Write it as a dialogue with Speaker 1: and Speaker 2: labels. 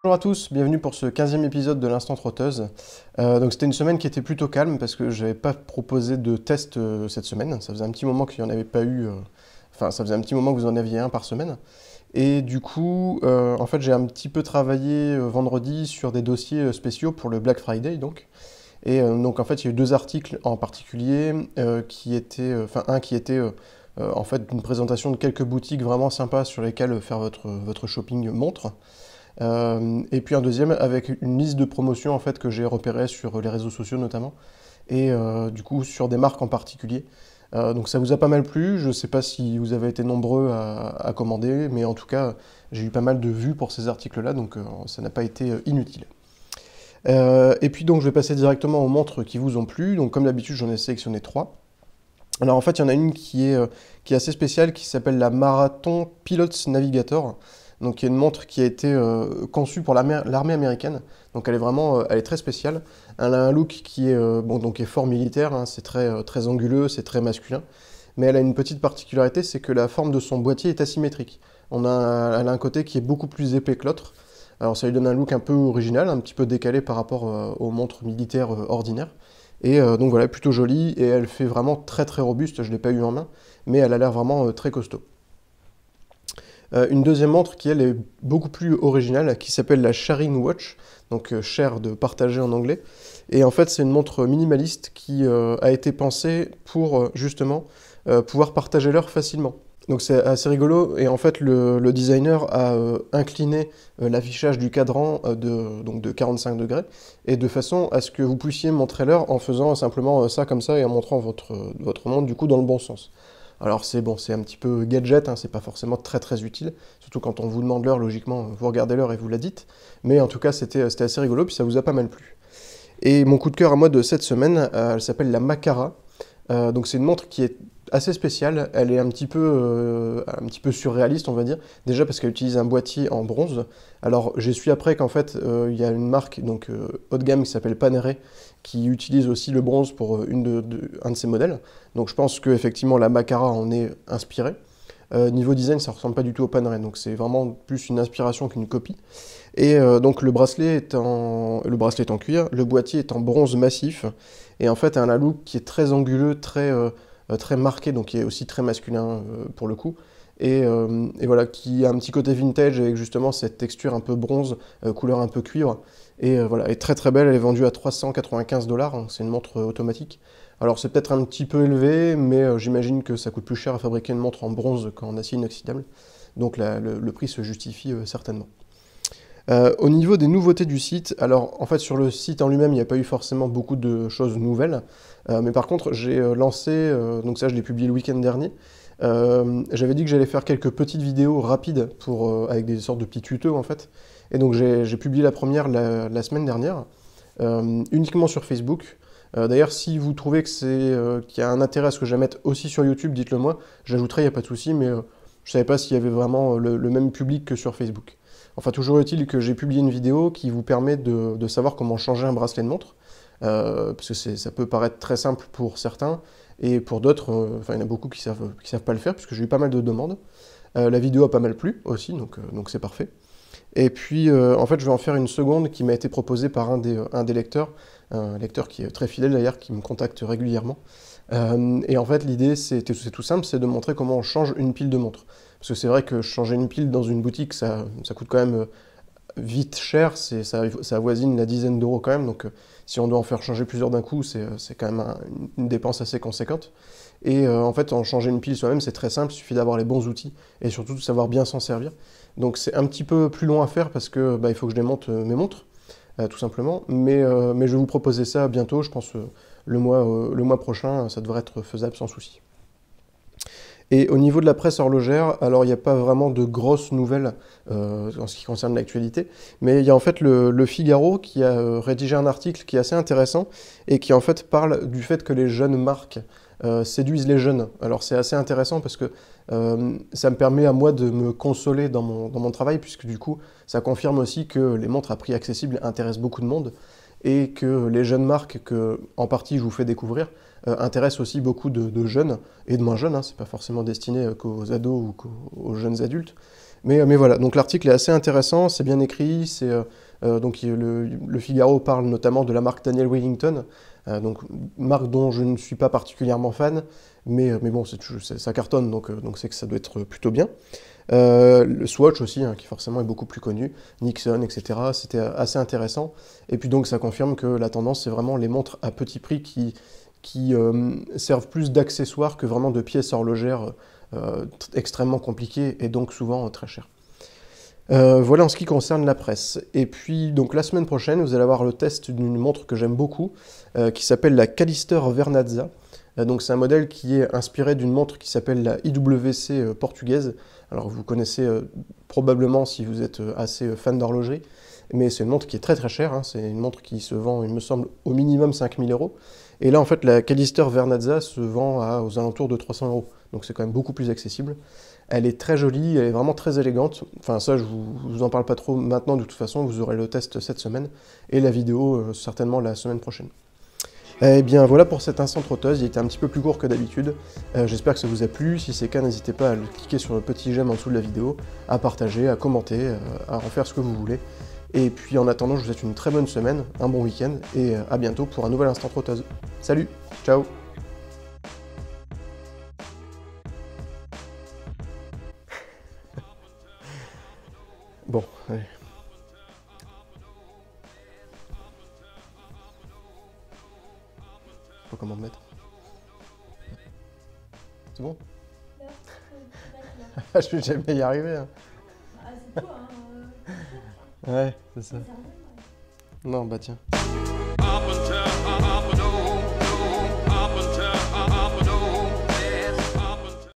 Speaker 1: Bonjour à tous, bienvenue pour ce 15e épisode de l'Instant Trotteuse. Donc c'était une semaine qui était plutôt calme parce que je n'avais pas proposé de test cette semaine. Ça faisait un petit moment qu'il n'y en avait pas eu, enfin ça faisait un petit moment que vous en aviez un par semaine. Et du coup, en fait j'ai un petit peu travaillé vendredi sur des dossiers spéciaux pour le Black Friday donc. Et donc en fait il y a eu deux articles en particulier qui étaient, enfin un qui était en fait une présentation de quelques boutiques vraiment sympas sur lesquelles faire votre shopping montre. Et puis un deuxième avec une liste de promotions en fait que j'ai repérées sur les réseaux sociaux notamment et du coup sur des marques en particulier. Donc ça vous a pas mal plu, je ne sais pas si vous avez été nombreux à commander, mais en tout cas j'ai eu pas mal de vues pour ces articles-là, donc ça n'a pas été inutile. Et puis donc je vais passer directement aux montres qui vous ont plu, donc comme d'habitude j'en ai sélectionné trois. Alors en fait il y en a une qui est assez spéciale qui s'appelle la Marathon Pilots Navigator. Donc, qui est une montre qui a été conçue pour l'armée américaine. Donc, elle est vraiment, elle est très spéciale. Elle a un look qui est, bon, donc, qui est fort militaire. Hein, c'est très anguleux, c'est très masculin. Mais elle a une petite particularité, c'est que la forme de son boîtier est asymétrique. Elle a un côté qui est beaucoup plus épais que l'autre. Alors, ça lui donne un look un peu original, un petit peu décalé par rapport aux montres militaires ordinaires. Et donc voilà, plutôt jolie. Et elle fait vraiment très très robuste. Je ne l'ai pas eu en main, mais elle a l'air vraiment très costaud. Une deuxième montre qui, elle, est beaucoup plus originale, qui s'appelle la Sharing Watch, donc share de partager en anglais. Et en fait, c'est une montre minimaliste qui a été pensée pour justement pouvoir partager l'heure facilement. Donc c'est assez rigolo, et en fait le designer a incliné l'affichage du cadran donc de 45 degrés, et de façon à ce que vous puissiez montrer l'heure en faisant simplement ça comme ça, et en montrant votre montre du coup dans le bon sens. Alors c'est bon, c'est un petit peu gadget, hein, c'est pas forcément très très utile, surtout quand on vous demande l'heure, logiquement, vous regardez l'heure et vous la dites, mais en tout cas c'était assez rigolo, puis ça vous a pas mal plu. Et mon coup de cœur à moi de cette semaine, elle s'appelle la Macara. Donc c'est une montre qui est assez spéciale, elle est un petit peu surréaliste on va dire, déjà parce qu'elle utilise un boîtier en bronze. Alors j'ai su après qu'en fait il y a une marque donc haut de gamme qui s'appelle Panerai qui utilise aussi le bronze pour un de ses modèles. Donc je pense qu'effectivement la Macara en est inspirée. Niveau design, ça ressemble pas du tout au Panerai, donc c'est vraiment plus une inspiration qu'une copie. Et donc le bracelet est en cuir, le boîtier est en bronze massif, et en fait a un look qui est très anguleux, très marqué, donc qui est aussi très masculin pour le coup. Et voilà, qui a un petit côté vintage avec justement cette texture un peu bronze, couleur un peu cuivre. Et voilà, elle est très très belle, elle est vendue à 395 $, hein, c'est une montre automatique. Alors c'est peut-être un petit peu élevé, mais j'imagine que ça coûte plus cher à fabriquer une montre en bronze qu'en acier inoxydable. Donc le prix se justifie certainement. Au niveau des nouveautés du site, alors en fait sur le site en lui-même il n'y a pas eu forcément beaucoup de choses nouvelles, mais par contre j'ai lancé, donc ça je l'ai publié le week-end dernier, j'avais dit que j'allais faire quelques petites vidéos rapides avec des sortes de petits tutos en fait, et donc j'ai publié la première la semaine dernière, uniquement sur Facebook. D'ailleurs si vous trouvez qu'il y a un intérêt à ce que je la mette aussi sur YouTube, dites-le moi, j'ajouterai, il n'y a pas de souci, mais je ne savais pas s'il y avait vraiment le même public que sur Facebook. Enfin, toujours est-il que j'ai publié une vidéo qui vous permet de savoir comment changer un bracelet de montre, parce que ça peut paraître très simple pour certains, et pour d'autres, enfin, il y en a beaucoup qui savent pas le faire, puisque j'ai eu pas mal de demandes. La vidéo a pas mal plu aussi, donc c'est parfait. Et puis, en fait, je vais en faire une seconde qui m'a été proposée par un des lecteurs, un lecteur qui est très fidèle d'ailleurs, qui me contacte régulièrement. Et en fait, l'idée, c'est tout simple, c'est de montrer comment on change une pile de montre. Parce que c'est vrai que changer une pile dans une boutique, ça coûte quand même vite cher, ça avoisine la dizaine d'euros quand même, donc si on doit en faire changer plusieurs d'un coup, c'est quand même une dépense assez conséquente. Et en fait, en changer une pile soi-même, c'est très simple, il suffit d'avoir les bons outils, et surtout de savoir bien s'en servir. Donc c'est un petit peu plus long à faire, parce que il faut que je démonte mes montres, tout simplement, mais je vais vous proposer ça bientôt, je pense le mois prochain, ça devrait être faisable sans souci. Et au niveau de la presse horlogère, alors il n'y a pas vraiment de grosses nouvelles en ce qui concerne l'actualité, mais il y a en fait le Figaro qui a rédigé un article qui est assez intéressant et qui en fait parle du fait que les jeunes marques séduisent les jeunes. Alors c'est assez intéressant parce que ça me permet à moi de me consoler dans mon travail, puisque du coup ça confirme aussi que les montres à prix accessible intéressent beaucoup de monde et que les jeunes marques que en partie je vous fais découvrir, intéresse aussi beaucoup de jeunes et de moins jeunes, hein, c'est pas forcément destiné qu'aux ados ou qu'aux jeunes adultes. Mais voilà, donc l'article est assez intéressant, c'est bien écrit, donc le Figaro parle notamment de la marque Daniel Wellington, donc marque dont je ne suis pas particulièrement fan, mais bon, ça cartonne, donc c'est que ça doit être plutôt bien. Le Swatch aussi, hein, qui forcément est beaucoup plus connu, Nixon, etc. C'était assez intéressant. Et puis donc ça confirme que la tendance, c'est vraiment les montres à petit prix qui servent plus d'accessoires que vraiment de pièces horlogères extrêmement compliquées et donc souvent très chères. Voilà en ce qui concerne la presse. Et puis donc la semaine prochaine, vous allez avoir le test d'une montre que j'aime beaucoup, qui s'appelle la Callister Vernazza. Donc c'est un modèle qui est inspiré d'une montre qui s'appelle la IWC portugaise. Alors vous connaissez probablement si vous êtes assez fan d'horlogerie, mais c'est une montre qui est très très chère, hein. C'est une montre qui se vend, il me semble, au minimum 5000 €. Et là en fait la Callister Vernazza se vend aux alentours de 300 €. Donc c'est quand même beaucoup plus accessible. Elle est très jolie, elle est vraiment très élégante. Enfin ça je vous en parle pas trop maintenant, de toute façon vous aurez le test cette semaine et la vidéo certainement la semaine prochaine. Eh bien voilà pour cet instant trotteuse, il était un petit peu plus court que d'habitude. J'espère que ça vous a plu, si c'est le cas n'hésitez pas à cliquer sur le petit j'aime en dessous de la vidéo, à partager, à commenter, à en faire ce que vous voulez. Et puis en attendant je vous souhaite une très bonne semaine, un bon week-end et à bientôt pour un nouvel instant trotteuse. Salut, ciao. Bon, allez. Je sais pas comment me mettre. C'est bon? Je vais jamais y arriver. Hein.
Speaker 2: Ah, c'est toi, hein.
Speaker 1: Ouais, c'est ça. Non, bah tiens.